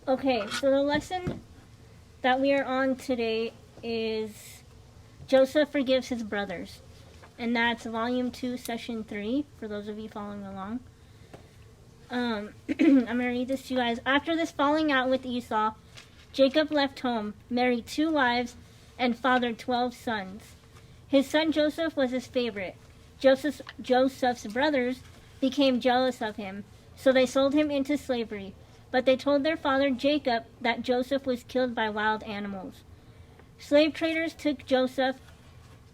Okay, so the lesson that we are on today is Joseph forgives his brothers. And that's volume 2, session 3, for those of you following along. I'm going to read this to you guys. After this falling out with Esau, Jacob left home, married 2 wives, and fathered 12 sons. His son Joseph was his favorite. Joseph's brothers became jealous of him, so they sold him into slavery. But they told their father Jacob that Joseph was killed by wild animals. Slave traders took Joseph,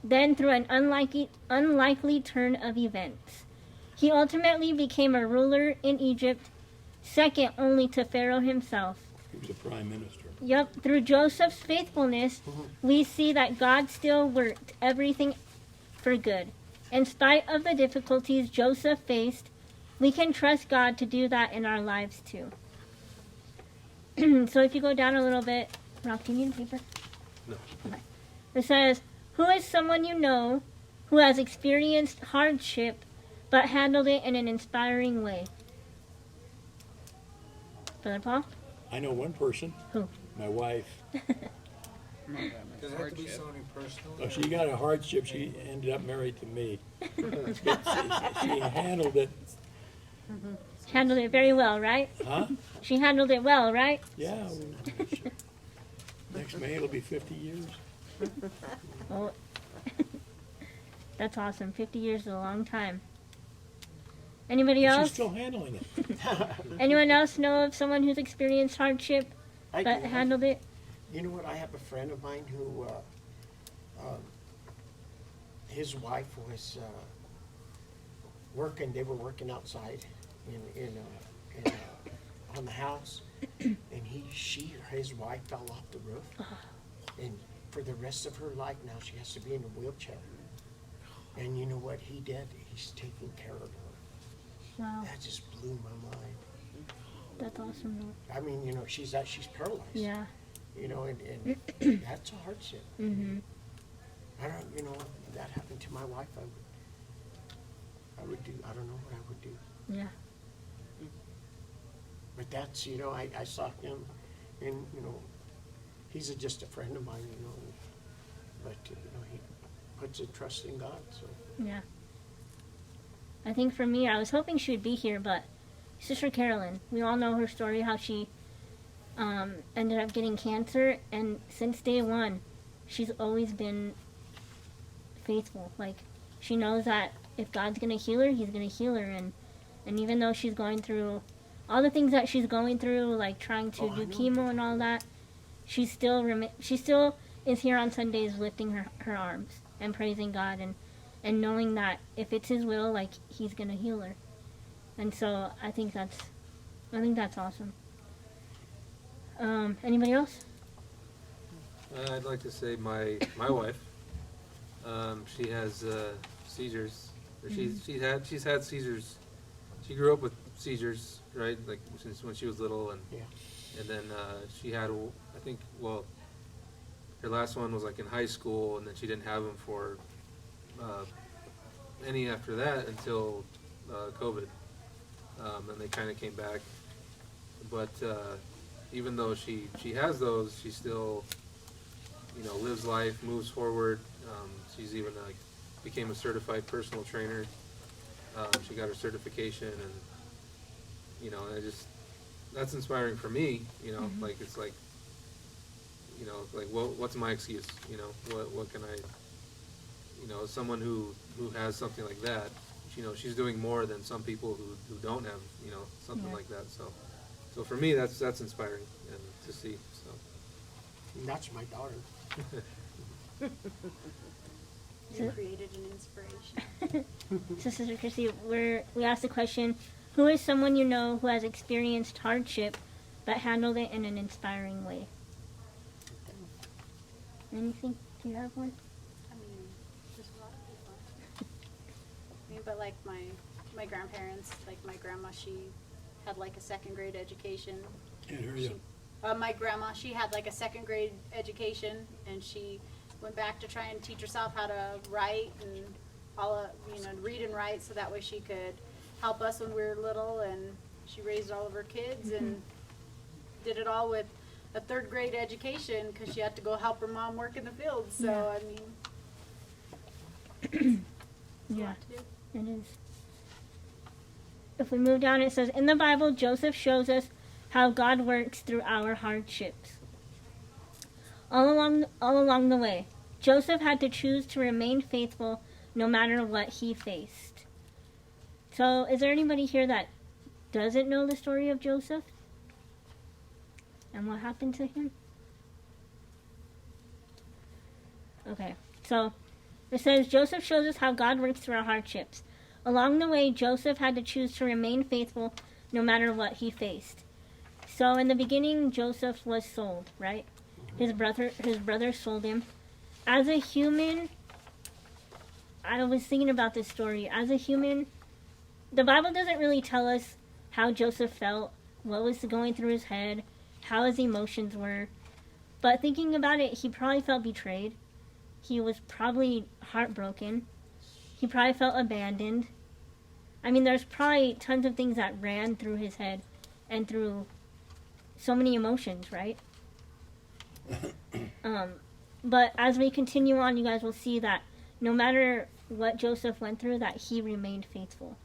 then through an unlikely turn of events, he ultimately became a ruler in Egypt, second only to Pharaoh himself. He was a prime minister. Yep, through Joseph's faithfulness, we see that God still worked everything for good. In spite of the difficulties Joseph faced, we can trust God to do that in our lives too. So if you go down a little bit, Rock, do you need a paper? No. Okay. It says, who is someone you know who has experienced hardship but handled it in an inspiring way? Brother Paul? I know one person. Who? My wife. Does it have to be something personal? Oh, she got a hardship. She ended up married to me. She handled it. Handled it very well, right? Huh? She handled it well, right? Yeah. Next May it'll be 50 years. Oh, that's awesome. 50 years is a long time. Anybody She's else? still handling it. Anyone else know of someone who's experienced hardship I but do. handled it? You know what? I have a friend of mine who, his wife was working. They were working outside on the house, and his wife fell off the roof, and for the rest of her life now she has to be in a wheelchair. And you know what he did? He's taking care of her. Wow, That just blew my mind. that's awesome. Though. I mean, you know, she's paralyzed. Yeah. You know, and that's a hardship. Mhm. I don't, you know, if that happened to my wife, I don't know what I would do. Yeah. But that's, you know, I saw him, and, you know, he's just a friend of mine, you know, but, you know, he puts a trust in God, so. Yeah. I think for me, I was hoping she would be here, but Sister Carolyn, we all know her story, how she ended up getting cancer, and since day one, she's always been faithful. Like, she knows that if God's going to heal her, he's going to heal her, and even though she's going through all the things that she's going through, like trying to do chemo and all that, she still is here on Sundays lifting her arms and praising God and knowing that if it's his will, like, he's going to heal her. And so I think that's awesome. Anybody else? I'd like to say my wife. She has seizures. Or she's had seizures. She grew up with seizures, right? Like since when she was little, and then she had, I think, well, her last one was like in high school, and then she didn't have them for any after that until COVID, and they kind of came back. But even though she has those, she still, you know, lives life, moves forward. She's even like became a certified personal trainer. She got her certification, and you know, that's inspiring for me. You know, like it's like, you know, like what's my excuse? You know, what can I? You know, someone who has something like that, you know, she's doing more than some people who don't have, you know, something like that. So for me, that's inspiring and to see. So. And that's my daughter. You created an inspiration. So, Sister Chrissy, we asked the question, who is someone you know who has experienced hardship but handled it in an inspiring way? Anything? Do you have one? I mean, just a lot of people. I mean, but like my grandparents, like my grandma, she had like a second grade education. Can't hear you. My grandma, she had like a second grade education, and she went back to try and teach herself how to write and read and write, so that way she could help us when we were little. And she raised all of her kids, and did it all with a third grade education because she had to go help her mom work in the fields. So, Yeah. I mean, it's a Yeah, lot to do. it is. If we move down, it says, in the Bible, Joseph shows us how God works through our hardships. All along the way, Joseph had to choose to remain faithful no matter what he faced. So, is there anybody here that doesn't know the story of Joseph? And what happened to him? Okay, so it says, Joseph shows us how God works through our hardships. Along the way, Joseph had to choose to remain faithful no matter what he faced. So in the beginning, Joseph was sold, right? His brother sold him. As a human, I was thinking about this story. As a human, the Bible doesn't really tell us how Joseph felt, what was going through his head, how his emotions were. But thinking about it, he probably felt betrayed. He was probably heartbroken. He probably felt abandoned. I mean, there's probably tons of things that ran through his head and through so many emotions, right? But as we continue on, you guys will see that no matter what Joseph went through, that he remained faithful.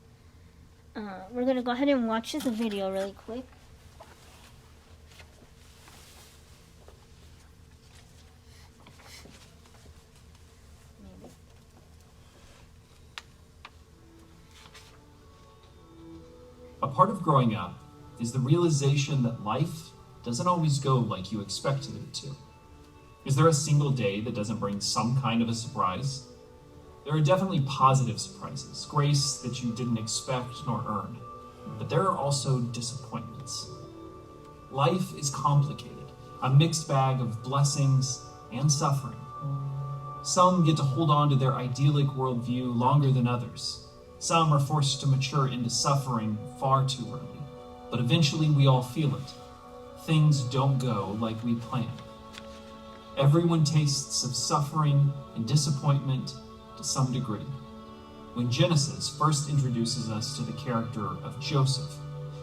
We're going to go ahead and watch this video really quick. Maybe. A part of growing up is the realization that life doesn't always go like you expected it to. Is there a single day that doesn't bring some kind of a surprise? There are definitely positive surprises, grace that you didn't expect nor earn, but there are also disappointments. Life is complicated, a mixed bag of blessings and suffering. Some get to hold on to their idyllic worldview longer than others. Some are forced to mature into suffering far too early, but eventually we all feel it. Things don't go like we planned. Everyone tastes of suffering and disappointment to some degree. When Genesis first introduces us to the character of Joseph,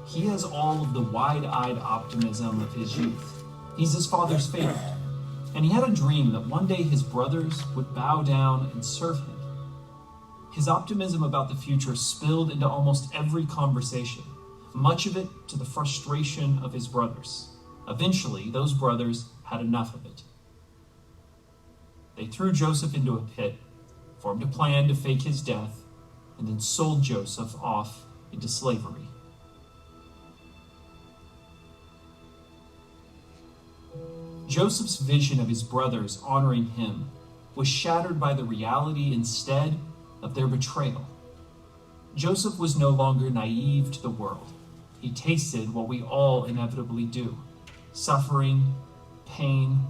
he has all of the wide-eyed optimism of his youth. He's his father's favorite, and he had a dream that one day his brothers would bow down and serve him. His optimism about the future spilled into almost every conversation, much of it to the frustration of his brothers. Eventually, those brothers had enough of it. They threw Joseph into a pit, formed a plan to fake his death, and then sold Joseph off into slavery. Joseph's vision of his brothers honoring him was shattered by the reality instead of their betrayal. Joseph was no longer naive to the world. He tasted what we all inevitably do: suffering, pain,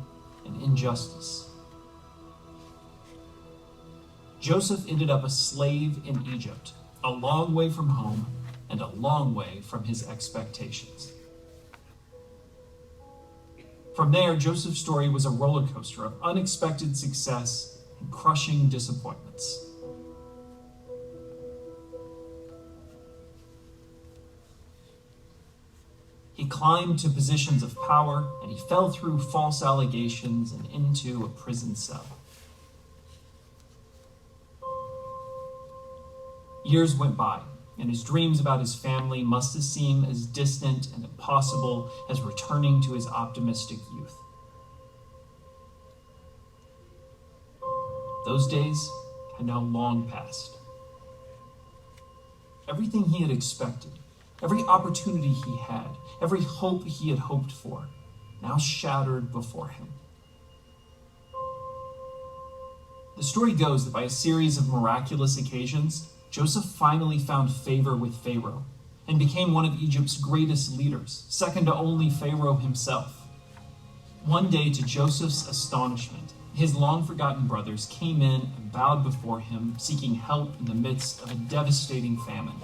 and injustice. Joseph ended up a slave in Egypt, a long way from home and a long way from his expectations. From there, Joseph's story was a roller coaster of unexpected success and crushing disappointments. He climbed to positions of power, and he fell through false allegations and into a prison cell. Years went by, and his dreams about his family must have seemed as distant and impossible as returning to his optimistic youth. Those days had now long passed. Everything he had expected, every opportunity he had, every hope he had hoped for, now shattered before him. The story goes that by a series of miraculous occasions, Joseph finally found favor with Pharaoh and became one of Egypt's greatest leaders, second to only Pharaoh himself. One day, to Joseph's astonishment, his long-forgotten brothers came in and bowed before him, seeking help in the midst of a devastating famine.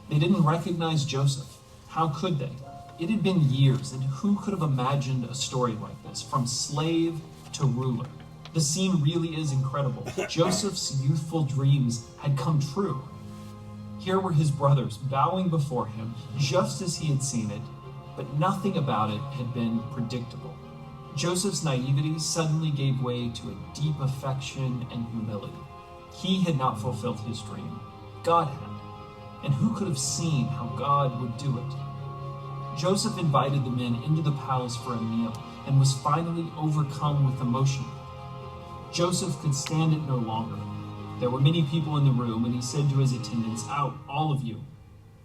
They didn't recognize Joseph. How could they? It had been years, and who could have imagined a story like this, from slave to ruler? The scene really is incredible. Joseph's youthful dreams had come true. Here were his brothers bowing before him, just as he had seen it, but nothing about it had been predictable. Joseph's naivety suddenly gave way to a deep affection and humility. He had not fulfilled his dream. God had. And who could have seen how God would do it? Joseph invited the men into the palace for a meal and was finally overcome with emotion. Joseph could stand it no longer. There were many people in the room, and he said to his attendants, "Out, all of you."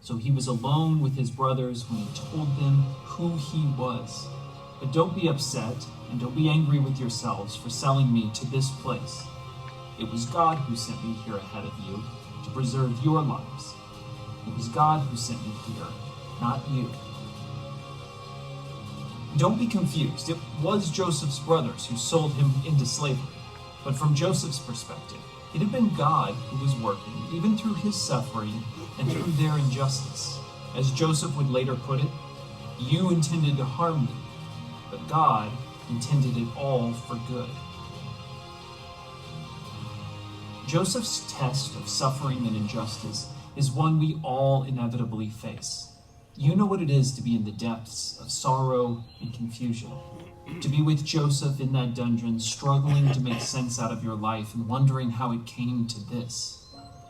So he was alone with his brothers when he told them who he was. "But don't be upset, and don't be angry with yourselves for selling me to this place. It was God who sent me here ahead of you to preserve your lives. It was God who sent me here, not you." Don't be confused. It was Joseph's brothers who sold him into slavery. But from Joseph's perspective, it had been God who was working, even through his suffering and through their injustice. As Joseph would later put it, "You intended to harm me, but God intended it all for good." Joseph's test of suffering and injustice is one we all inevitably face. You know what it is to be in the depths of sorrow and confusion. To be with Joseph in that dungeon, struggling to make sense out of your life and wondering how it came to this.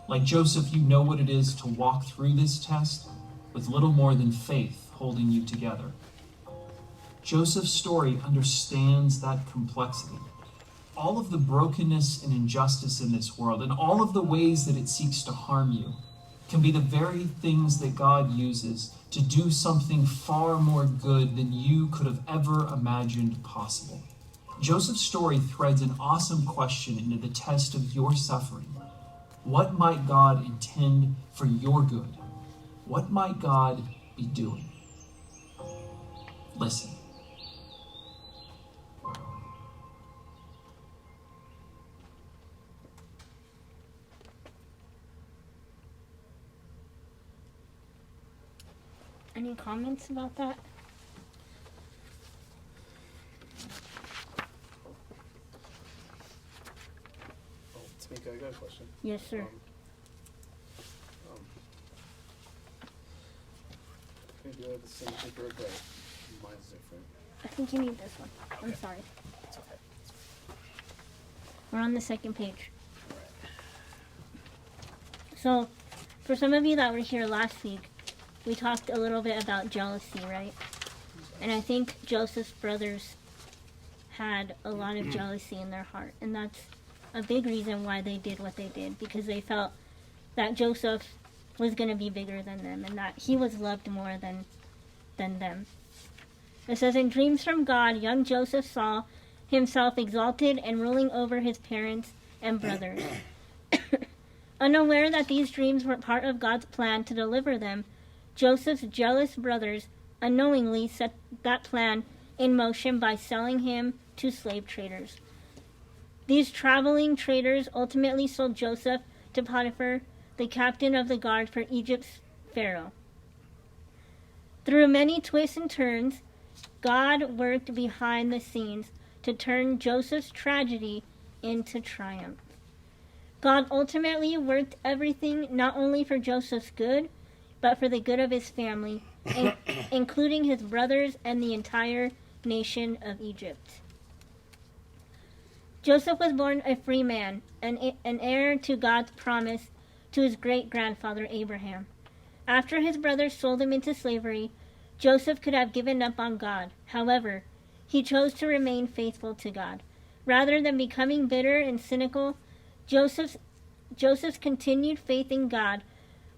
Like Joseph, you know what it is to walk through this test with little more than faith holding you together. Joseph's story understands that complexity. All of the brokenness and injustice in this world, and all of the ways that it seeks to harm you, can be the very things that God uses to do something far more good than you could have ever imagined possible. Joseph's story threads an awesome question into the test of your suffering. What might God intend for your good? What might God be doing? Listen. Any comments about that? Oh, Tamika, I got a question. Yes, sir. Can you do the same paper, but mine's different? I think you need this one. I'm Okay. sorry. It's okay. We're on the second page. So, for some of you that were here last week, we talked a little bit about jealousy, right? And I think Joseph's brothers had a lot of jealousy in their heart. And that's a big reason why they did what they did, because they felt that Joseph was going to be bigger than them and that he was loved more than them. It says, "In dreams from God, young Joseph saw himself exalted and ruling over his parents and brothers. Unaware that these dreams were part of God's plan to deliver them, Joseph's jealous brothers unknowingly set that plan in motion by selling him to slave traders. These traveling traders ultimately sold Joseph to Potiphar, the captain of the guard for Egypt's Pharaoh. Through many twists and turns, God worked behind the scenes to turn Joseph's tragedy into triumph. God ultimately worked everything not only for Joseph's good, but for the good of his family, including his brothers and the entire nation of Egypt. Joseph was born a free man, an heir to God's promise to his great-grandfather Abraham. After his brothers sold him into slavery, Joseph could have given up on God. However, he chose to remain faithful to God. Rather than becoming bitter and cynical, Joseph's continued faith in God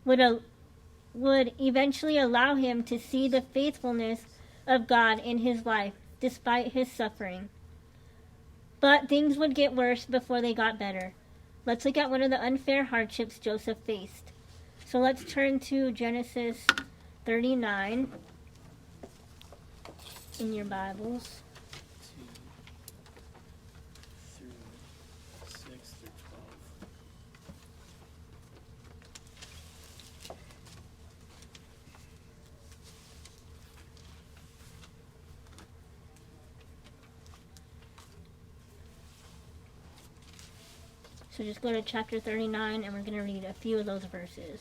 would eventually allow him to see the faithfulness of God in his life, despite his suffering. But things would get worse before they got better. Let's look at one of the unfair hardships Joseph faced. So let's turn to Genesis 39 in your Bibles. 2 through 6 through 12. So just go to chapter 39 and we're going to read a few of those verses.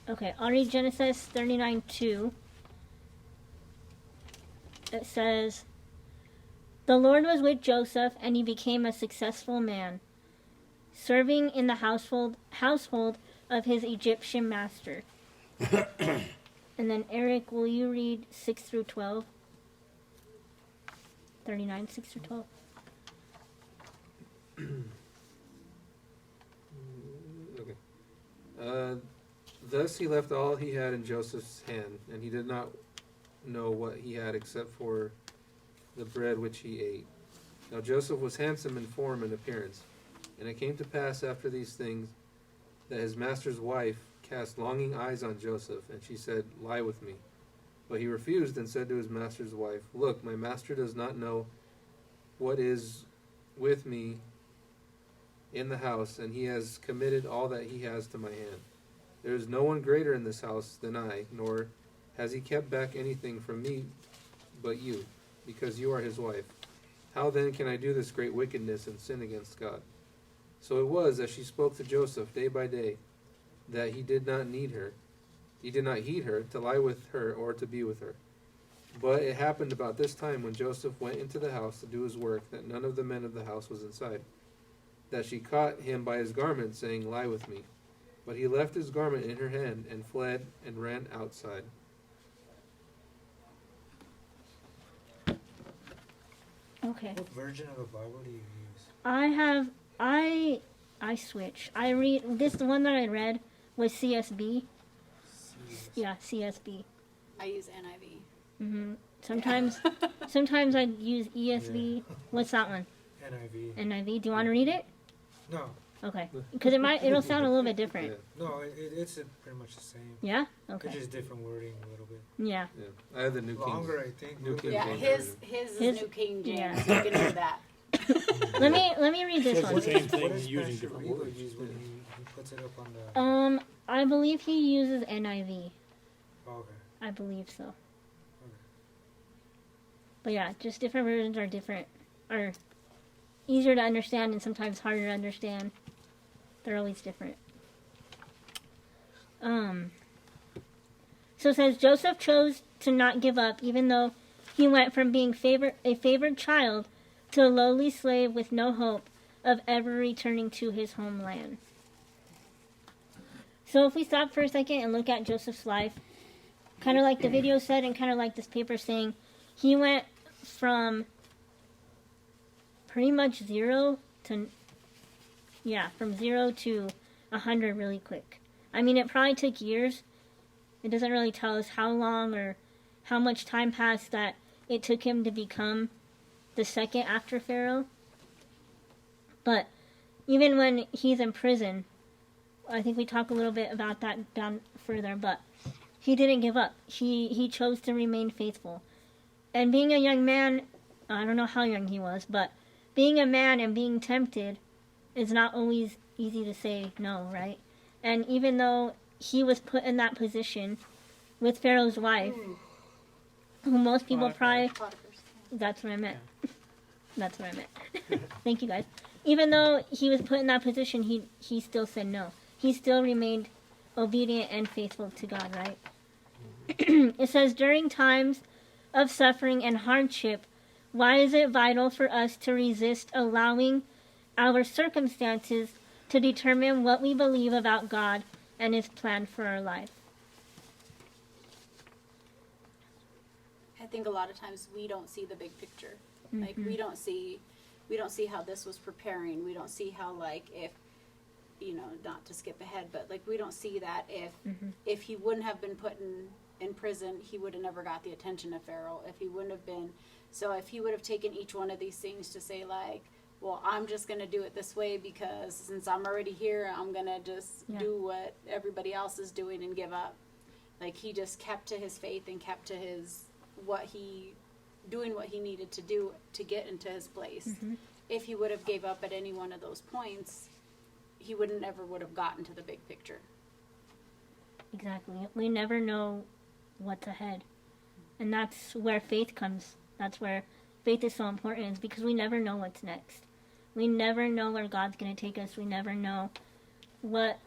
Okay, I'll read Genesis 39:2. It says, "The Lord was with Joseph, and he became a successful man, serving in the household of his Egyptian master." And then Eric, will you read 6 through 12? 39, 6 through 12. Okay. Thus he left all he had in Joseph's hand, and he did not know what he had except for the bread which he ate. Now Joseph was handsome in form and appearance, and it came to pass after these things that his master's wife cast longing eyes on Joseph, and she said, "Lie with me." But he refused and said to his master's wife, "Look, my master does not know what is with me in the house, and he has committed all that he has to my hand. There is no one greater in this house than I, nor has he kept back anything from me but you, because you are his wife. How then can I do this great wickedness and sin against God?" So it was, as she spoke to Joseph day by day, that he did not heed her to lie with her or to be with her. But it happened about this time, when Joseph went into the house to do his work, that none of the men of the house was inside, that she caught him by his garment, saying, "Lie with me." But he left his garment in her hand and fled and ran outside. Okay. What version of the Bible do you use? I switch. I read this. The one that I read was CSB. Yeah, CSB. I use NIV. Sometimes I use ESV. Yeah. What's that one? NIV. NIV. Do you want to read it? No, Okay. Because it'll sound a little bit different. no, it's pretty much the same. Yeah. It's Okay. just different wording a little bit. Yeah. Yeah, I have the New King. Longer, I think. New King Yeah, James his Version. is New King James. yeah. So you can do that. Let me read this Says one. the same thing What does using Pastor different Riva words. use when he puts it up on the... I believe he uses NIV. Oh, okay. I believe so. But yeah, just different versions are easier to understand and sometimes harder to understand. They're always different. So it says Joseph chose to not give up, even though he went from being a favored child to a lowly slave with no hope of ever returning to his homeland. So if we stop for a second and look at Joseph's life, kind of like the video said and kind of like this paper saying, he went from pretty much from 0 to 100 really quick. I mean, it probably took years. It doesn't really tell us how long or how much time passed that it took him to become the second after Pharaoh. But even when he's in prison, I think we talk a little bit about that down further, but he didn't give up. He chose to remain faithful. And being a young man, I don't know how young he was, but being a man and being tempted is not always easy to say no, right? And even though he was put in that position with Pharaoh's wife, who most people probably... That's what I meant. That's what I meant. Thank you, guys. Even though he was put in that position, he still said no. He still remained obedient and faithful to God, right? It says, during times of suffering and hardship, why is it vital for us to resist allowing our circumstances to determine what we believe about God and His plan for our life? I think a lot of times we don't see the big picture. Like we don't see how this was preparing. We don't see how, like, if, you know, not to skip ahead, but like we don't see that if he wouldn't have been put in prison, he would have never got the attention of Pharaoh. If he wouldn't have been, so if he would have taken each one of these things to say, like, well, I'm just going to do it this way because since I'm already here, I'm going to just do what everybody else is doing and give up. Like, he just kept to his faith and kept to his, doing what he needed to do to get into his place. If he would have gave up at any one of those points, he would have gotten to the big picture. Exactly. We never know what's ahead. And that's where faith comes. That's where faith is so important, is because we never know what's next. We never know where God's going to take us. We never know what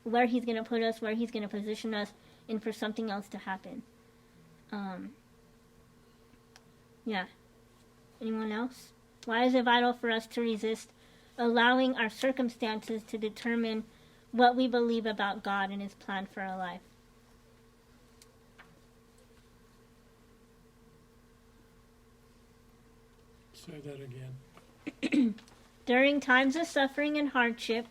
where he's going to put us, where he's going to position us, and for something else to happen. Yeah. Anyone else? Why is it vital for us to resist allowing our circumstances to determine what we believe about God and his plan for our life? Say that again. During times of suffering and hardship,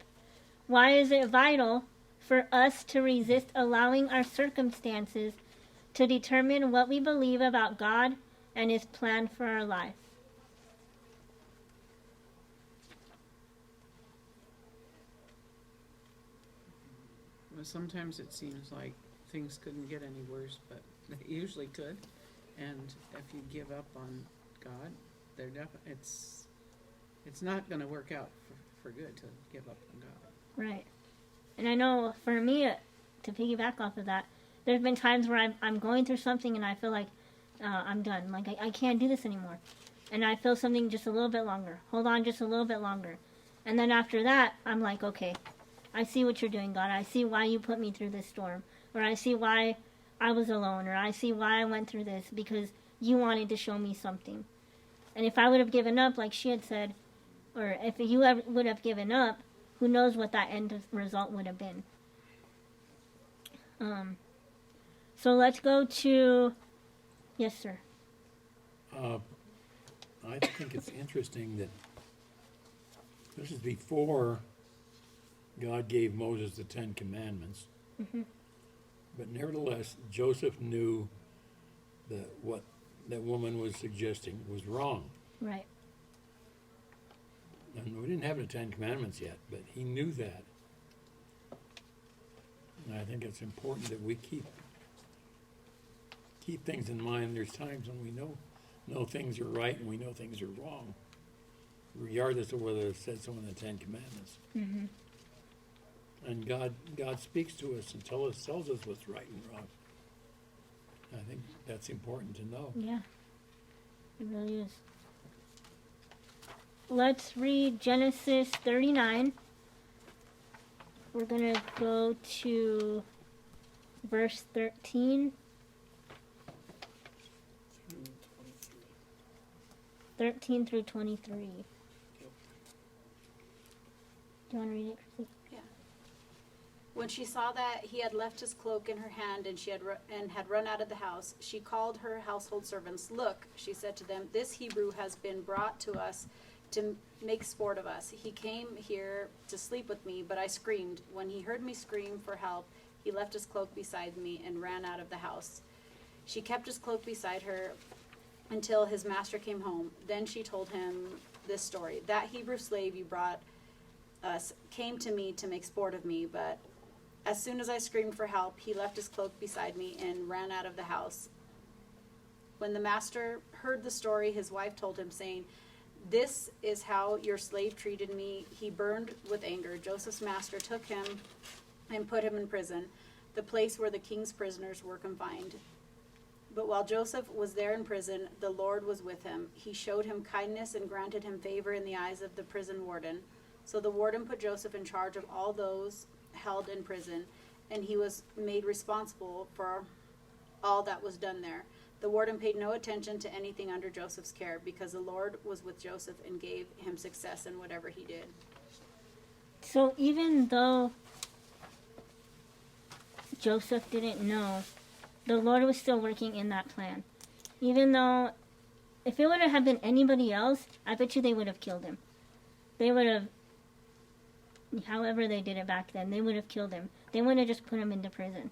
why is it vital for us to resist allowing our circumstances to determine what we believe about God and his plan for our life? Well, sometimes it seems like things couldn't get any worse, but they usually could. And if you give up on God, it's not going to work out for good to give up on God. Right. And I know for me, to piggyback off of that, there's been times where I'm going through something and I feel like I'm done. Like I can't do this anymore. And I feel something just a little bit longer. Hold on just a little bit longer. And then after that, I'm like, okay, I see what you're doing, God. I see why you put me through this storm. Or I see why I was alone. Or I see why I went through this, because you wanted to show me something. And if I would have given up, like she had said, or if you ever would have given up, who knows what that end result would have been. So let's go to, yes, sir. I think it's interesting that this is before God gave Moses the 10 Commandments. Mm-hmm. But nevertheless, Joseph knew that what that woman was suggesting was wrong. Right. And we didn't have the 10 Commandments yet, but he knew that. And I think it's important that we keep things in mind. There's times when we know things are right and we know things are wrong, regardless of whether it says so in the 10 Commandments. Mm-hmm. And God speaks to us and tells us what's right and wrong. I think that's important to know. Yeah, it really is. Let's read Genesis 39. We're going to go to verse 13. 13 through 23. Do you want to read it, Chrissy? When she saw that he had left his cloak in her hand and had run out of the house, she called her household servants. "Look," she said to them, "this Hebrew has been brought to us to make sport of us. He came here to sleep with me, but I screamed. When he heard me scream for help, he left his cloak beside me and ran out of the house." She kept his cloak beside her until his master came home. Then she told him this story. "That Hebrew slave you brought us came to me to make sport of me, but as soon as I screamed for help, he left his cloak beside me and ran out of the house." When the master heard the story, his wife told him, saying, "This is how your slave treated me." He burned with anger. Joseph's master took him and put him in prison, the place where the king's prisoners were confined. But while Joseph was there in prison, the Lord was with him. He showed him kindness and granted him favor in the eyes of the prison warden. So the warden put Joseph in charge of all those held in prison, and he was made responsible for all that was done there. The warden paid no attention to anything under Joseph's care, because the Lord was with Joseph and gave him success in whatever he did. So even though Joseph didn't know, the Lord was still working in that plan. Even though, if it would have been anybody else, I bet you they would have killed him. They would have, however they did it back then, they would have killed him. They wouldn't have just put him into prison.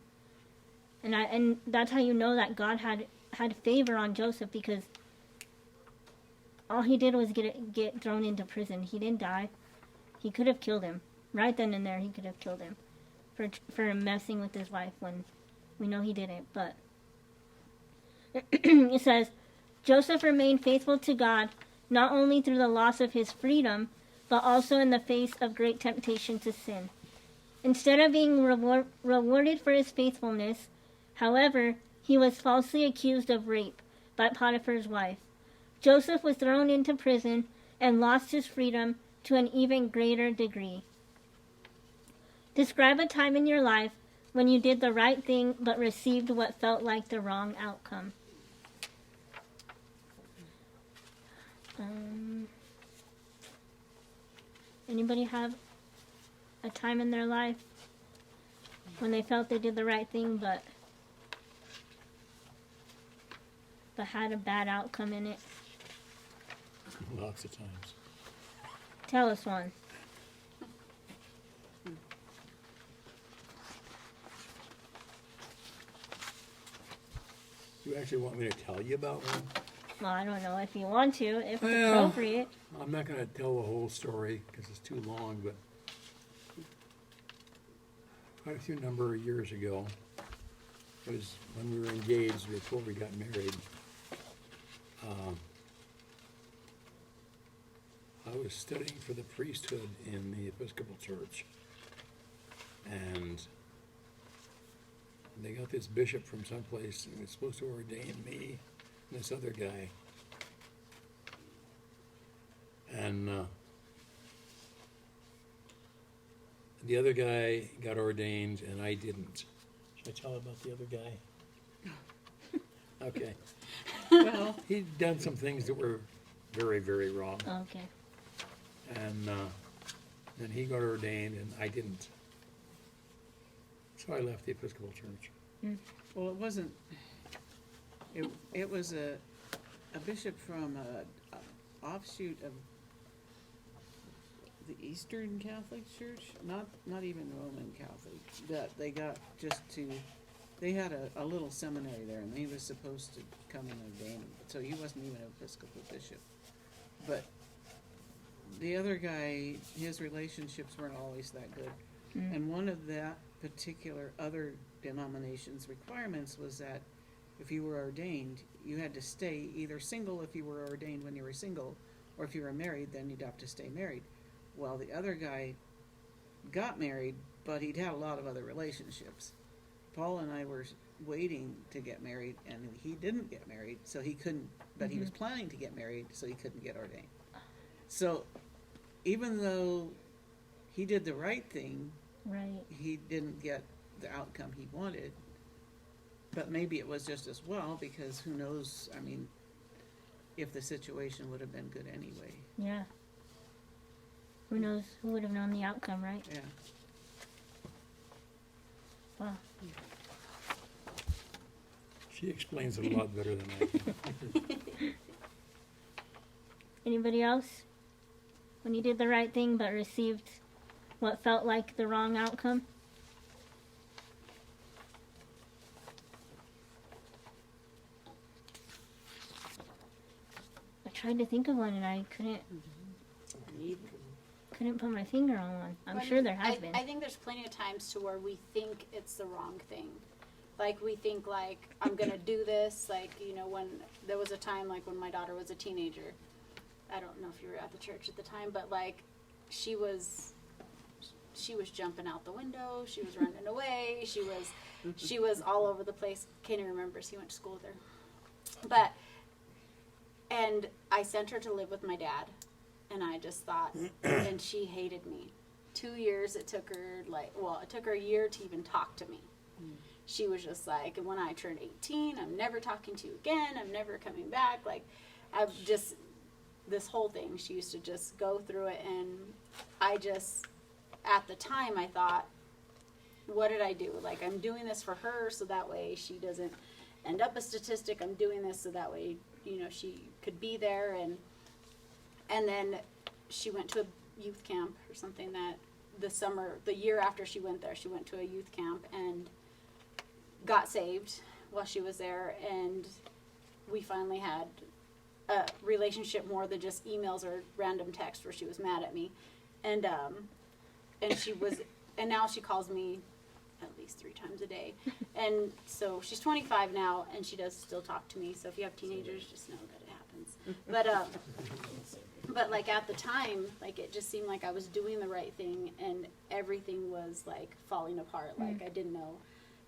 And that's how you know that God had favor on Joseph, because all he did was get thrown into prison. He didn't die. He could have killed him. Right then and there, he could have killed him for messing with his wife, when we know he didn't. But it says, Joseph remained faithful to God, not only through the loss of his freedom, but also in the face of great temptation to sin. Instead of being rewarded for his faithfulness, however, he was falsely accused of rape by Potiphar's wife. Joseph was thrown into prison and lost his freedom to an even greater degree. Describe a time in your life when you did the right thing but received what felt like the wrong outcome. Anybody have a time in their life when they felt they did the right thing but had a bad outcome in it? Lots of times. Tell us one. You actually want me to tell you about one? Well, I don't know if you want to, if it's Well, appropriate. I'm not going to tell the whole story because it's too long, but quite a few number of years ago, it was when we were engaged before we got married. I was studying for the priesthood in the Episcopal Church, and they got this bishop from someplace and was supposed to ordain me and this other guy. And the other guy got ordained and I didn't. Should I tell about the other guy? Okay. Well, He'd done some things that were very, very wrong. Okay. And then he got ordained and I didn't. So I left the Episcopal Church. well, it wasn't. It was a bishop from a offshoot of the Eastern Catholic Church, not even Roman Catholic. That they got just to. They had a little seminary there, and he was supposed to come and ordain. So he wasn't even an Episcopal bishop, but the other guy, his relationships weren't always that good. And one of that particular other denomination's requirements was that if you were ordained, you had to stay either single if you were ordained when you were single, or if you were married, then you'd have to stay married. Well, the other guy got married, but he'd had a lot of other relationships. Paul and I were waiting to get married, and he didn't get married, so he couldn't, but he was planning to get married, so he couldn't get ordained. So even though he did the right thing, Right. he didn't get the outcome he wanted. But maybe it was just as well, because who knows, I mean, if the situation would have been good anyway. Yeah. Who knows? Who would have known the outcome, right? Yeah. Wow. She explains it a lot better than I can. Anybody else? When you did the right thing but received what felt like the wrong outcome? I tried to think of one and I couldn't put my finger on one. I'm Well, sure there has been. I think there's plenty of times to where we think it's the wrong thing. Like, we think, like, I'm going to do this. Like, you know, when there was a time, like, when my daughter was a teenager. I don't know if you were at the church at the time, but, like, she was jumping out the window. She was running away. She was all over the place. Kenny remembers he went to school with her. And I sent her to live with my dad. And I just thought, and she hated me. 2 years it took her, it took her a year to even talk to me. She was just like, and when I turned 18, I'm never talking to you again. I'm never coming back. Like, I've just, this whole thing, she used to just go through it. And I just, at the time, I thought, what did I do? Like, I'm doing this for her so that way she doesn't end up a statistic. I'm doing this so that way, you know, she could be there. And then she went to a youth camp or something that the year after she went there, she went to a youth camp and got saved while she was there. And we finally had a relationship more than just emails or random text where she was mad at me. And now she calls me at least 3 times a day. And so she's 25 now and she does still talk to me. So if you have teenagers, just know that it happens. But like at the time, like it just seemed like I was doing the right thing and everything was like falling apart. Like I didn't know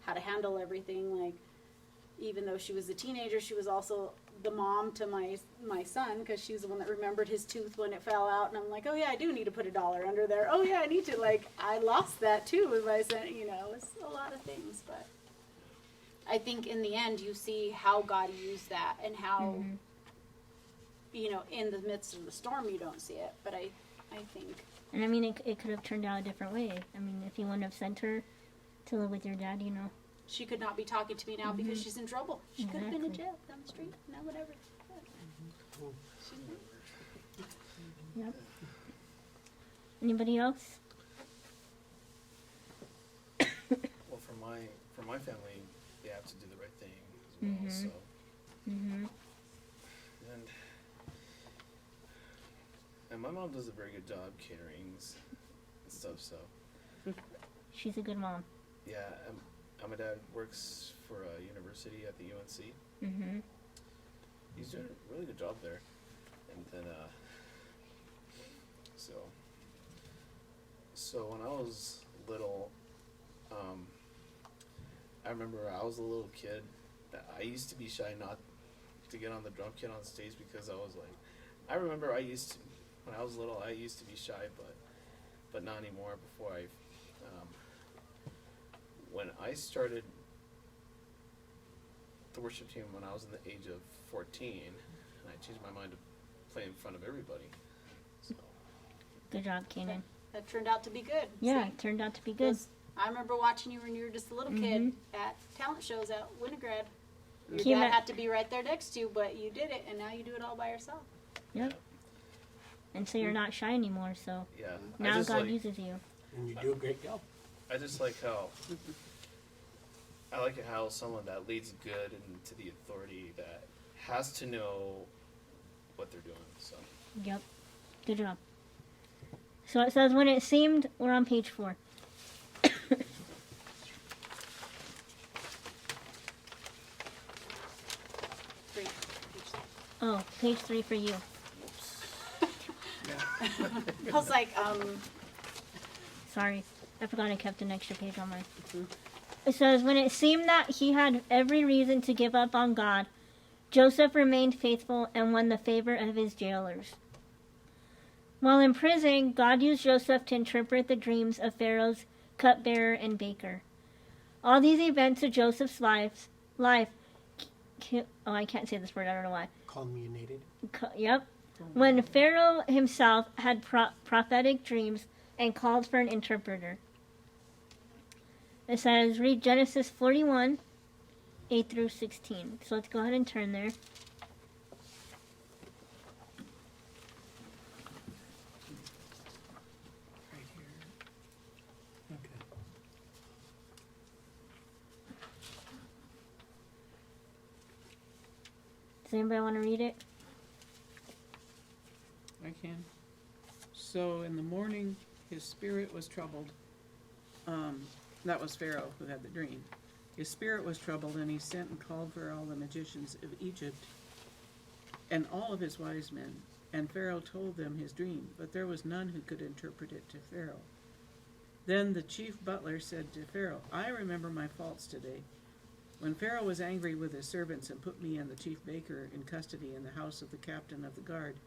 how to handle everything. Like even though she was a teenager, she was also the mom to my son, because she's the one that remembered his tooth when it fell out, and I'm like, oh yeah, I do need to put $1 under there. Oh yeah, I need to, like, I lost that too with my son. You know, it's a lot of things, but I think in the end you see how God used that and how, you know, in the midst of the storm you don't see it, but I think. And I mean, it could have turned out a different way. I mean, if you wouldn't have sent her to live with your dad, you know. She could not be talking to me now because she's in trouble. She could have been in jail down the street. Now whatever. Yep. Anybody else? Well, for my family, they have to do the right thing as well. So, and my mom does a very good job caterings and stuff. So, She's a good mom. yeah, my dad works for a university at the UNC. Mm-hmm. He's doing a really good job there. And then, so when I was little, I remember I was a little kid. I used to be shy not to get on the drum kit on stage because I was like, I remember when I was little, I used to be shy, but not anymore. Before when I started the worship team when I was in the age of 14, and I changed my mind to play in front of everybody. So. Good job, Kanan. That turned out to be good. Yeah, See? it turned out to be good. I remember watching you when you were just a little kid at talent shows at Winograd. Your Keep dad it- had to be right there next to you, but you did it, and now you do it all by yourself. Yep. And so you're not shy anymore, so Yeah. now I God uses you. And you do a great job. I just like how someone that leads good into the authority that has to know what they're doing. So Yep. Good job. So it says, when it seemed, we're on page 4. Three. Oh, page 3 for you. I was like, Sorry. I forgot I kept an extra page on mine. It says, when it seemed that he had every reason to give up on God, Joseph remained faithful and won the favor of his jailers. While in prison, God used Joseph to interpret the dreams of Pharaoh's cupbearer and baker. All these events of Joseph's life, I can't say this word, I don't know why. Culminated. Yep. When Pharaoh himself had prophetic dreams and called for an interpreter. It says, read Genesis 41, 8 through 16. So let's go ahead and turn there. Right here. Okay. Does anybody want to read it? I can. So in the morning, his spirit was troubled. That was Pharaoh who had the dream. His spirit was troubled, and he sent and called for all the magicians of Egypt and all of his wise men. And Pharaoh told them his dream, but there was none who could interpret it to Pharaoh. Then the chief butler said to Pharaoh, I remember my faults today. When Pharaoh was angry with his servants and put me and the chief baker in custody in the house of the captain of the guard,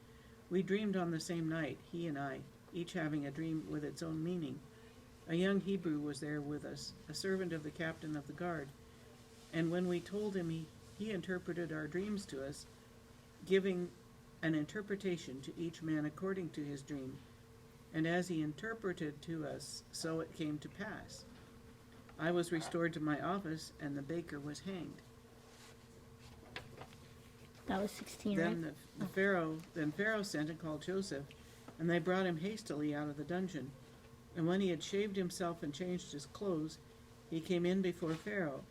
we dreamed on the same night, he and I, each having a dream with its own meaning. A young Hebrew was there with us, a servant of the captain of the guard. And when we told him, he interpreted our dreams to us, giving an interpretation to each man according to his dream. And as he interpreted to us, so it came to pass. I was restored to my office, and the baker was hanged. That was 16, right? Then Pharaoh sent and called Joseph, and they brought him hastily out of the dungeon. And when he had shaved himself and changed his clothes, he came in before Pharaoh.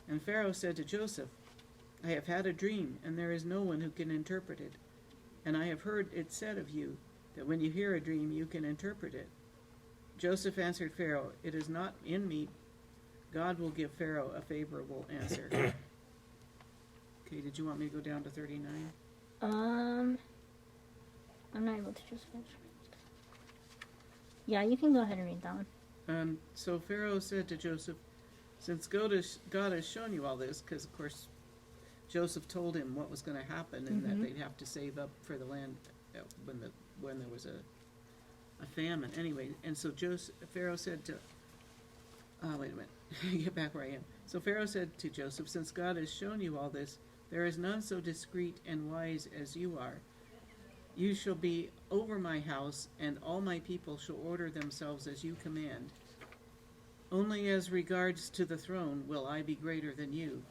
And Pharaoh said to Joseph, I have had a dream, and there is no one who can interpret it. And I have heard it said of you, that when you hear a dream, you can interpret it. Joseph answered Pharaoh, it is not in me. God will give Pharaoh a favorable answer. Okay, did you want me to go down to 39? I'm not able to just finish. Yeah, you can go ahead and read that one. So Pharaoh said to Joseph, since God has shown you all this, because of course Joseph told him what was going to happen and that they'd have to save up for the land when there was a famine. Anyway, and so Pharaoh said to, wait a minute, get back where I am. So Pharaoh said to Joseph, since God has shown you all this, there is none so discreet and wise as you are. You shall be over my house, and all my people shall order themselves as you command. Only as regards to the throne will I be greater than you.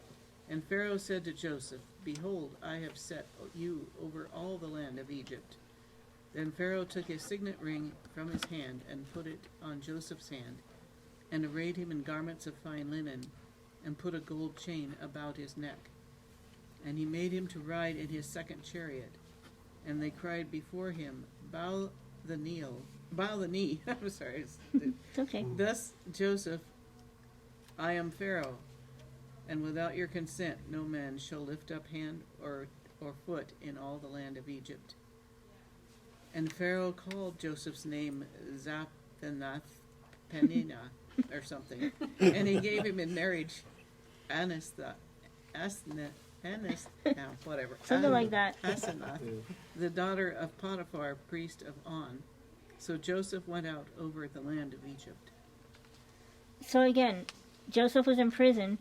And Pharaoh said to Joseph, behold, I have set you over all the land of Egypt. Then Pharaoh took his signet ring from his hand and put it on Joseph's hand, and arrayed him in garments of fine linen, and put a gold chain about his neck. And he made him to ride in his second chariot. And they cried before him, bow the knee. I'm sorry. It's okay. Thus Joseph, I am Pharaoh, and without your consent no man shall lift up hand or foot in all the land of Egypt. And Pharaoh called Joseph's name Zaphanath Penina or something, and he gave him in marriage Something like that. Asenath, the daughter of Potiphar, priest of On. So Joseph went out over the land of Egypt. So again, Joseph was in prison,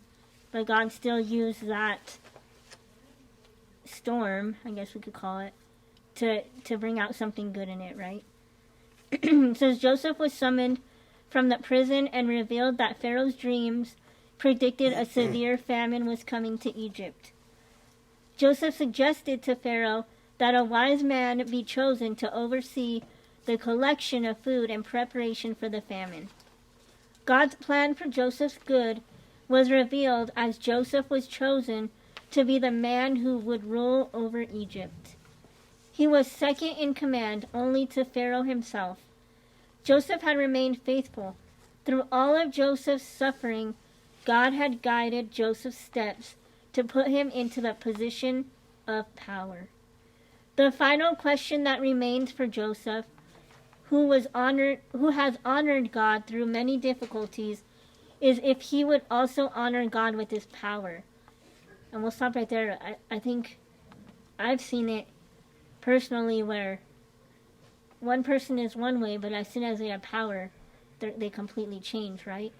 but God still used that storm, I guess we could call it, to bring out something good in it, right? It says Joseph was summoned from the prison and revealed that Pharaoh's dreams predicted a severe famine was coming to Egypt. Joseph suggested to Pharaoh that a wise man be chosen to oversee the collection of food and preparation for the famine. God's plan for Joseph's good was revealed as Joseph was chosen to be the man who would rule over Egypt. He was second in command only to Pharaoh himself. Joseph had remained faithful. Through all of Joseph's suffering, God had guided Joseph's steps to put him into the position of power. The final question that remains for Joseph, who has honored God through many difficulties, is if he would also honor God with his power. And we'll stop right there. I think I've seen it personally where one person is one way, but as soon as they have power, they completely change, right?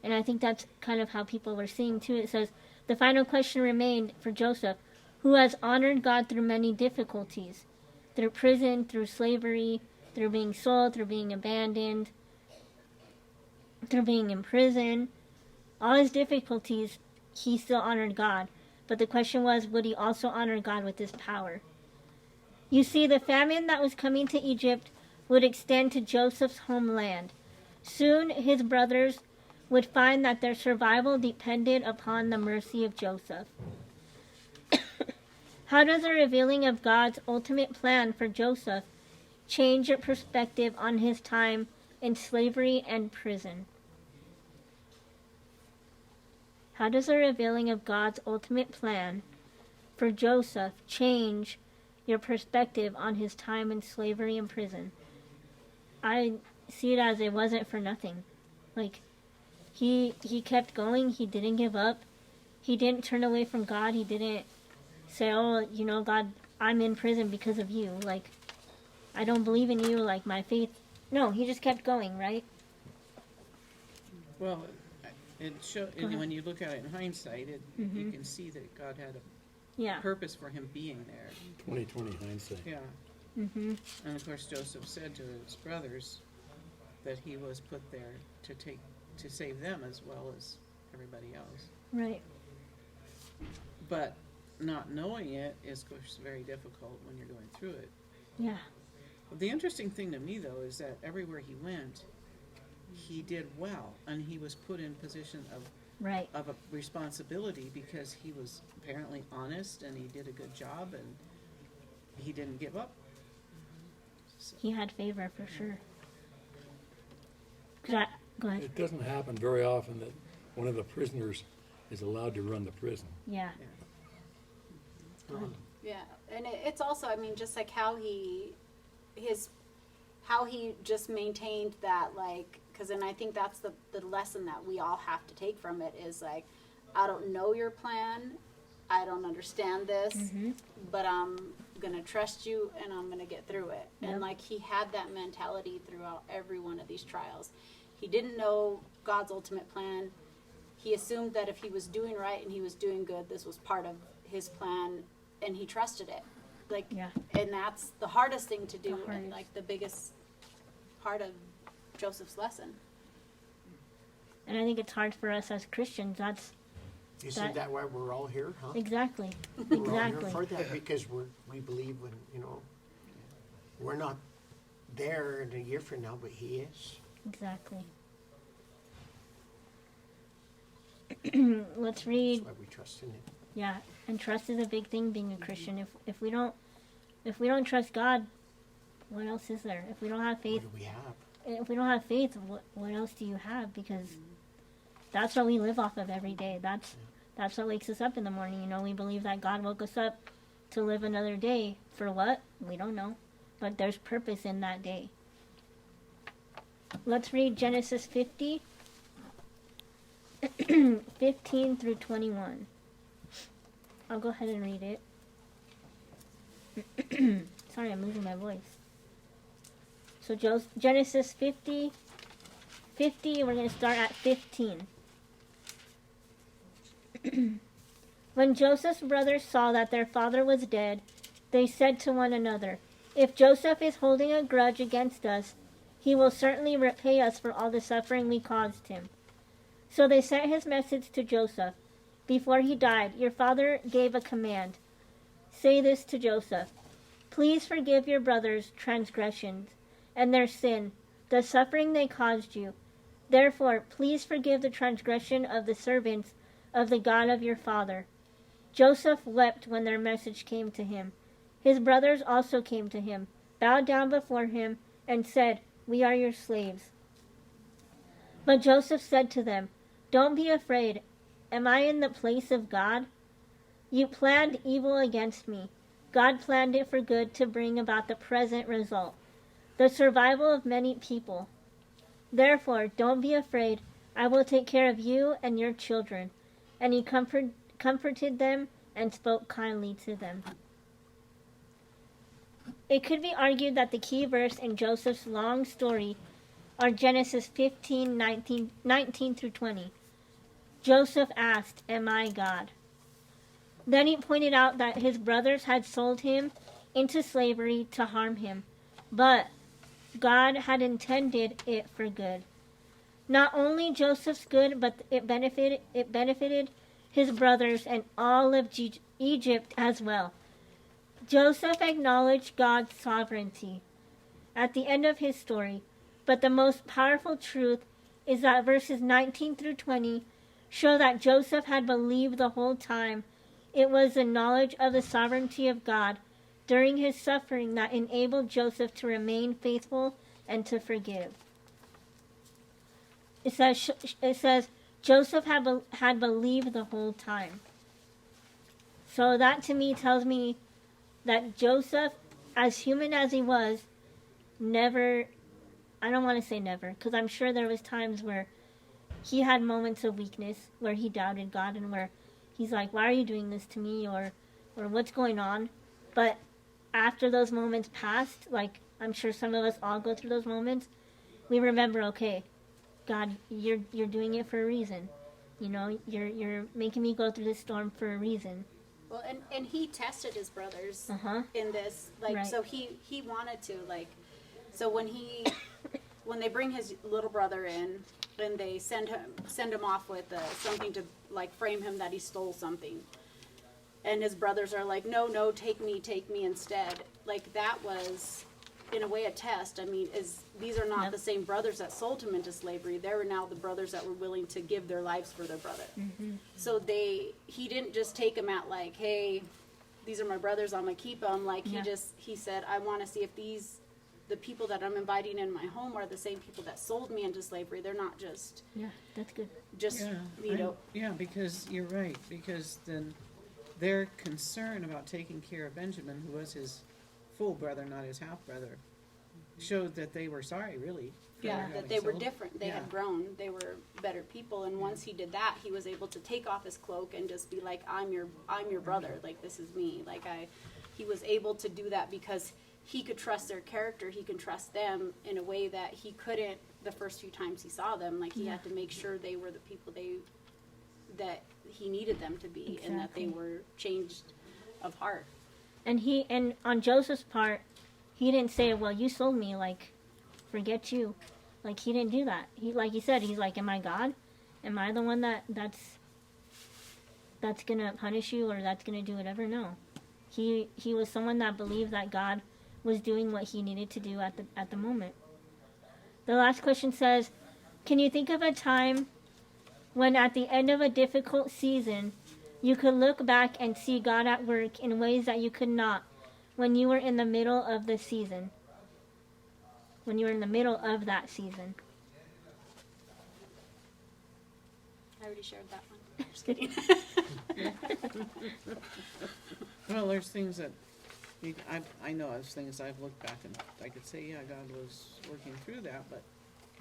And I think that's kind of how people were seeing too. It says, the final question remained for Joseph, who has honored God through many difficulties, through prison, through slavery, through being sold, through being abandoned, through being in prison. All his difficulties, he still honored God. But the question was, would he also honor God with his power? You see, the famine that was coming to Egypt would extend to Joseph's homeland. Soon his brothers would find that their survival depended upon the mercy of Joseph. How does the revealing of God's ultimate plan for Joseph change your perspective on his time in slavery and prison? How does the revealing of God's ultimate plan for Joseph change your perspective on his time in slavery and prison? I see it as it wasn't for nothing. Like, he kept going. He didn't give up. He didn't turn away from God. He didn't say, oh, God, I'm in prison because of you. Like, I don't believe in you. Like, my faith. No, he just kept going, right? Well, when you look at it in hindsight, you can see that God had a purpose for him being there. 20/20 hindsight. Yeah. Mm-hmm. And of course, Joseph said to his brothers that he was put there to save them as well as everybody else. Right. But not knowing it is, of course, very difficult when you're going through it. Yeah. But the interesting thing to me, though, is that everywhere he went, he did well, and he was put in position of a responsibility because he was apparently honest and he did a good job and he didn't give up. So. He had favor for sure. Go ahead. It doesn't happen very often that one of the prisoners is allowed to run the prison. Yeah. Yeah, and it's also, I mean, just like how he just maintained that, like, because then I think that's the lesson that we all have to take from it is, like, I don't know your plan, I don't understand this, Mm-hmm. but I'm gonna trust you and I'm gonna get through it. Yep. And like he had that mentality throughout every one of these trials. He didn't know God's ultimate plan. He assumed that if he was doing right and he was doing good, this was part of his plan, and he trusted it. Like, Yeah. and that's the hardest thing to do, The and hardest. like the biggest part of Joseph's lesson. And I think it's hard for us as Christians. That's Isn't that why we're all here, huh? exactly, We're all here exactly. for that because we believe when, you know, we're not there in a year from now, but he is. Exactly. Let's read. That's why we trust in him. Yeah, and trust is a big thing being a Christian. If we don't trust God, what else is there? If we don't have faith, What do we have? if we don't have faith, what else do you have? Because that's what we live off of every day. That's what wakes us up in the morning. You know, we believe that God woke us up to live another day. For what? We don't know. But there's purpose in that day. Let's read Genesis 50, 15 through 21. I'll go ahead and read it. Sorry, I'm losing my voice. So Genesis 50, we're going to start at 15. When Joseph's brothers saw that their father was dead, they said to one another, "If Joseph is holding a grudge against us, he will certainly repay us for all the suffering we caused him." So they sent his message to Joseph. Before he died, your father gave a command. Say this to Joseph: "Please forgive your brothers' transgressions and their sin, the suffering they caused you. Therefore, please forgive the transgression of the servants of the God of your father." Joseph wept when their message came to him. His brothers also came to him, bowed down before him, and said, "We are your slaves." But Joseph said to them, "Don't be afraid. Am I in the place of God? You planned evil against me. God planned it for good to bring about the present result, the survival of many people. Therefore, don't be afraid. I will take care of you and your children." And he comforted them and spoke kindly to them. It could be argued that the key verse in Joseph's long story are Genesis 15, 19 through 20. Joseph asked, "Am I God?" Then he pointed out that his brothers had sold him into slavery to harm him, but God had intended it for good. Not only Joseph's good, but it benefited his brothers and all of Egypt as well. Joseph acknowledged God's sovereignty at the end of his story, but the most powerful truth is that verses 19 through 20 show that Joseph had believed the whole time. It was the knowledge of the sovereignty of God during his suffering that enabled Joseph to remain faithful and to forgive. It says Joseph had believed the whole time. So that to me tells me that Joseph, as human as he was, never, I don't want to say never, because I'm sure there was times where he had moments of weakness, where he doubted God and where he's like, "Why are you doing this to me?" or "What's going on?" But after those moments passed, like I'm sure some of us all go through those moments, we remember, okay, God, you're doing it for a reason. You know, you're making me go through this storm for a reason. Well, and he tested his brothers Uh-huh. in this, like, Right. so he wanted to, like, so when they bring his little brother in and they send him off with something to like frame him that he stole something, and his brothers are like, no, take me instead. Like, that was in a way a test. I mean, these are not Yep. the same brothers that sold him into slavery. They were now the brothers that were willing to give their lives for their brother. Mm-hmm. So he didn't just take them at like, "Hey, these are my brothers, I'm gonna keep them." Like, Yeah. he said, "I want to see if the people that I'm inviting in my home are the same people that sold me into slavery. They're not just Yeah, that's good. Yeah, because you're right, because then their concern about taking care of Benjamin, who was his full brother, not his half brother, showed that they were sorry, really. for Yeah, having that they were sold. different. They Yeah. had grown. They were better people. And once he did that, he was able to take off his cloak and just be like, I'm your brother. Like, this is me. He was able to do that because he could trust their character. He can trust them in a way that he couldn't the first few times he saw them. Like, he had to make sure they were the people that he needed them to be, and that they Exactly. were changed of heart. And on Joseph's part, he didn't say, well, you sold me, like, forget you. Like, he didn't do that. He, like he said, he's like, am I God? Am I the one that's gonna punish you, or that's gonna do whatever? No. He was someone that believed that God was doing what he needed to do at the moment. The last question says, can you think of a time when at the end of a difficult season you could look back and see God at work in ways that you could not when you were in the middle of the season? When you were in the middle of that season. I already shared that one. Just kidding. Well, there's things that I know there's things I've looked back and I could say, yeah, God was working through that, but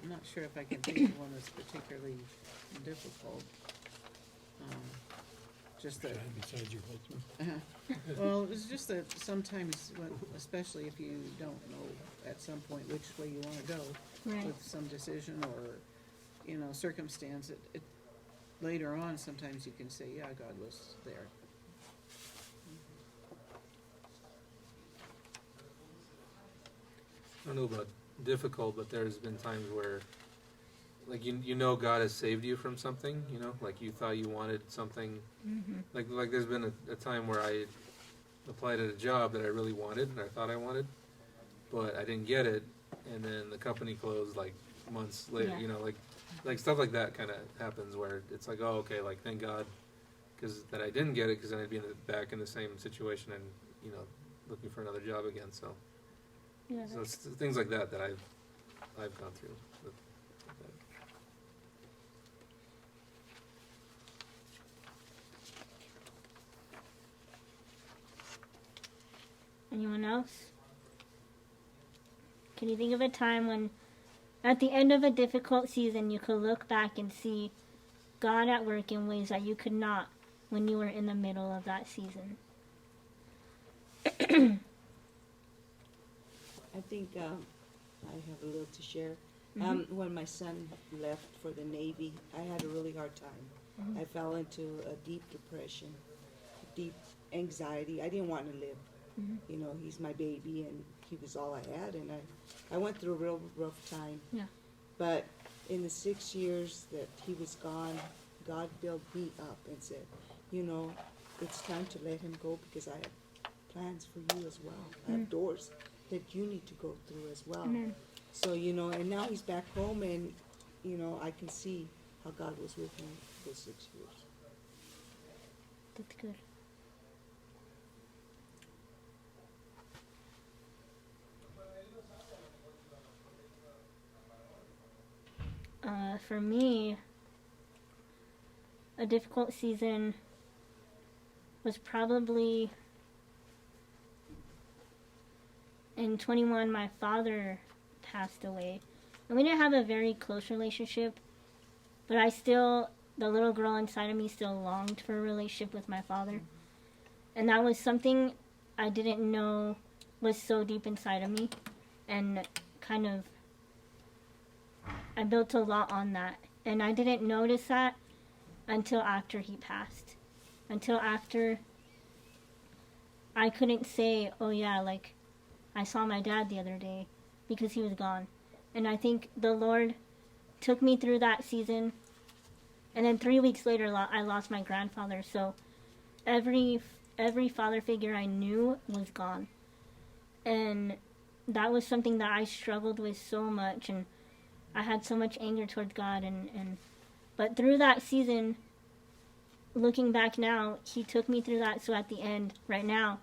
I'm not sure if I can think of one that's particularly difficult. Just that, Besides your husband. well, it's just that sometimes, especially if you don't know at some point which way you want to go Right. with some decision or, circumstance, it later on, sometimes you can say, yeah, God was there. I don't know about difficult, but there's been times where, like, you know God has saved you from something, like you thought you wanted something. Like there's been a time where I applied at a job that I really wanted and I thought I wanted, but I didn't get it, and then the company closed like months later. Yeah. Like stuff like that kind of happens where it's like, oh, okay, like thank God, because that I didn't get it, because then I'd be back in the same situation and looking for another job again. So it's things like that that I've gone through. Anyone else? Can you think of a time when, at the end of a difficult season, you could look back and see God at work in ways that you could not when you were in the middle of that season? I think I have a little to share. When my son left for the Navy, I had a really hard time. I fell into a deep depression, deep anxiety. I didn't want to live. He's my baby, and he was all I had, and I went through a real rough time. Yeah. But in the 6 years that he was gone, God built me up and said, it's time to let him go, because I have plans for you as well. I have doors that you need to go through as well. So, and now he's back home, and, I can see how God was with him those 6 years. That's good. For me, a difficult season was probably in 21. My father passed away, and we didn't have a very close relationship, but the little girl inside of me still longed for a relationship with my father, and that was something I didn't know was so deep inside of me, and kind of I built a lot on that, and I didn't notice that until after he passed. Until after I couldn't say, oh yeah, like I saw my dad the other day, because he was gone. And I think the Lord took me through that season, and then 3 weeks later I lost my grandfather. So every father figure I knew was gone, and that was something that I struggled with so much, and I had so much anger towards God, but through that season, looking back now, he took me through that, so at the end, right now,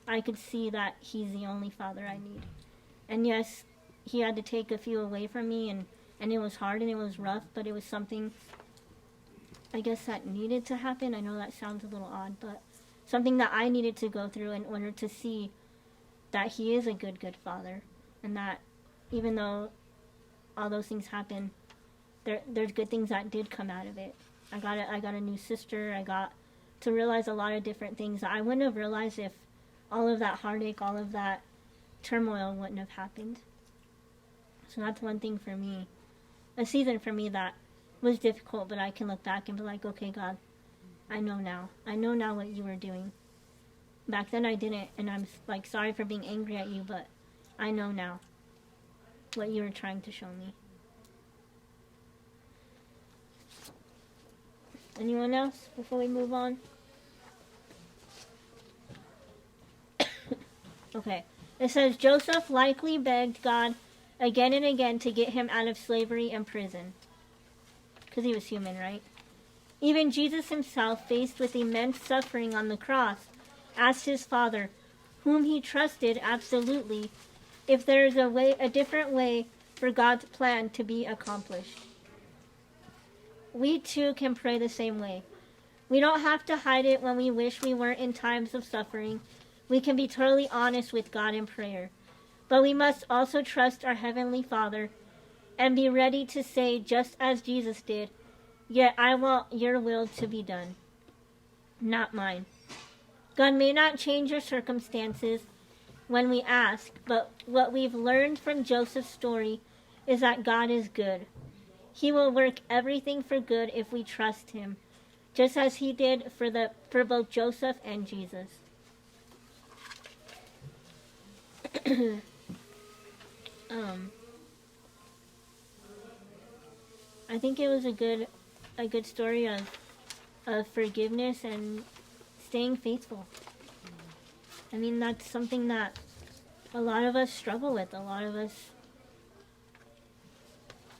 I could see that he's the only father I need. And yes, he had to take a few away from me, and it was hard and it was rough, but it was something, I guess, that needed to happen. I know that sounds a little odd, but something that I needed to go through in order to see that he is a good father, and that even though all those things happen, there's good things that did come out of it. I got a new sister. I got to realize a lot of different things that I wouldn't have realized if all of that heartache, all of that turmoil wouldn't have happened. So that's one thing for me, a season for me that was difficult, but I can look back and be like, okay, God, I know now. I know now what you were doing. Back then I didn't, and I'm like sorry for being angry at you, but I know now what you were trying to show me. Anyone else before we move on? Okay. It says Joseph likely begged God again and again to get him out of slavery and prison. Because he was human, right? Even Jesus himself, faced with immense suffering on the cross, asked his Father, whom he trusted absolutely, if there is a different way for God's plan to be accomplished. We too can pray the same way. We don't have to hide it when we wish we weren't in times of suffering. We can be totally honest with God in prayer. But we must also trust our Heavenly Father and be ready to say, just as Jesus did, yet I want your will to be done, not mine. God may not change your circumstances when we ask, but what we've learned from Joseph's story is that God is good. He will work everything for good if we trust him, just as he did for both Joseph and Jesus. I think it was a good story of forgiveness and staying faithful. I mean, that's something that a lot of us struggle with.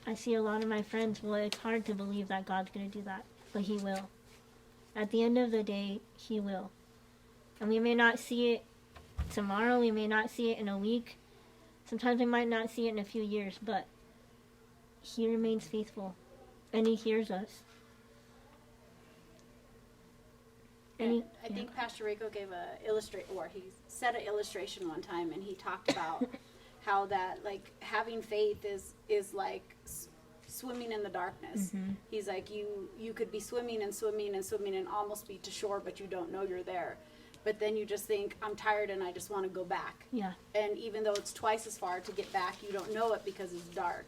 I see a lot of my friends, well, it's hard to believe that God's going to do that, but he will. At the end of the day, he will. And we may not see it tomorrow, we may not see it in a week, sometimes we might not see it in a few years, but he remains faithful, and he hears us. And I think Pastor Rico gave he said an illustration one time, and he talked about how that, like, having faith is like swimming in the darkness. Mm-hmm. He's like, you could be swimming and swimming and swimming and almost be to shore, but you don't know you're there. But then you just think, I'm tired and I just want to go back. Yeah. And even though it's twice as far to get back, you don't know it because it's dark.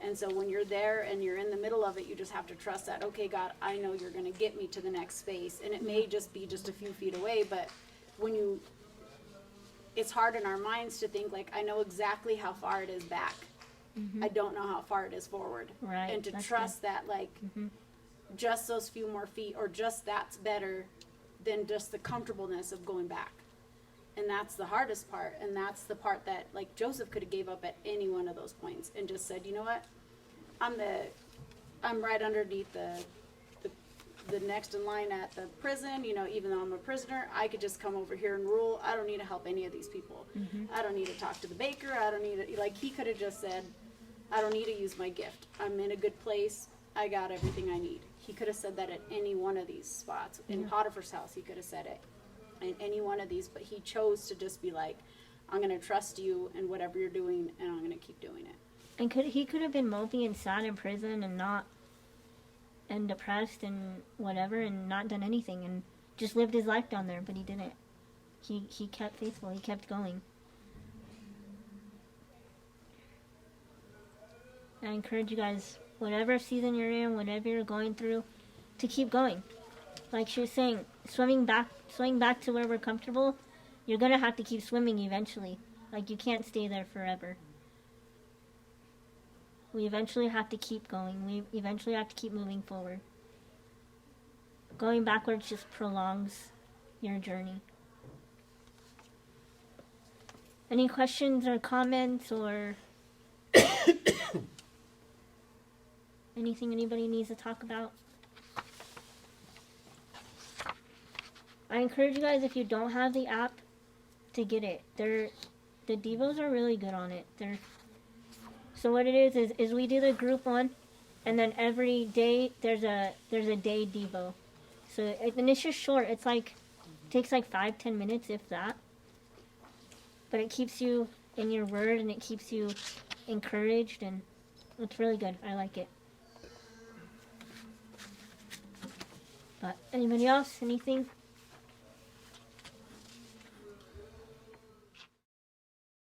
And so when you're there and you're in the middle of it, you just have to trust that, okay, God, I know you're going to get me to the next space. And it may just be just a few feet away, but it's hard in our minds to think, like, I know exactly how far it is back. Mm-hmm. I don't know how far it is forward. Right. And to trust that, like, just those few more feet, or just that's better than just the comfortableness of going back. And that's the hardest part, and that's the part that, like, Joseph could have gave up at any one of those points and just said, you know what, I'm right underneath the next in line at the prison, you know, even though I'm a prisoner, I could just come over here and rule. I don't need to help any of these people. Mm-hmm. I don't need to talk to the baker. I don't need to, like, he could have just said, I don't need to use my gift. I'm in a good place. I got everything I need. He could have said that at any one of these spots. In Potiphar's house, he could have said it. In any one of these, but he chose to just be like, I'm going to trust you in whatever you're doing, and I'm going to keep doing it. And he could have been mopey and sad in prison and depressed and whatever, and not done anything and just lived his life down there, but he didn't. He kept faithful. He kept going. I encourage you guys, whatever season you're in, whatever you're going through, to keep going. Like she was saying, swimming back to where we're comfortable, you're going to have to keep swimming eventually. Like, you can't stay there forever. We eventually have to keep going. We eventually have to keep moving forward. Going backwards just prolongs your journey. Any questions or comments or anything anybody needs to talk about? I encourage you guys, if you don't have the app, to get it. The devos are really good on it. So what it is we do the group one, and then every day there's a day devo. So and it's just short. It's like takes like 5-10 minutes, if that. But it keeps you in your word, and it keeps you encouraged, and it's really good. I like it. But anybody else? Anything?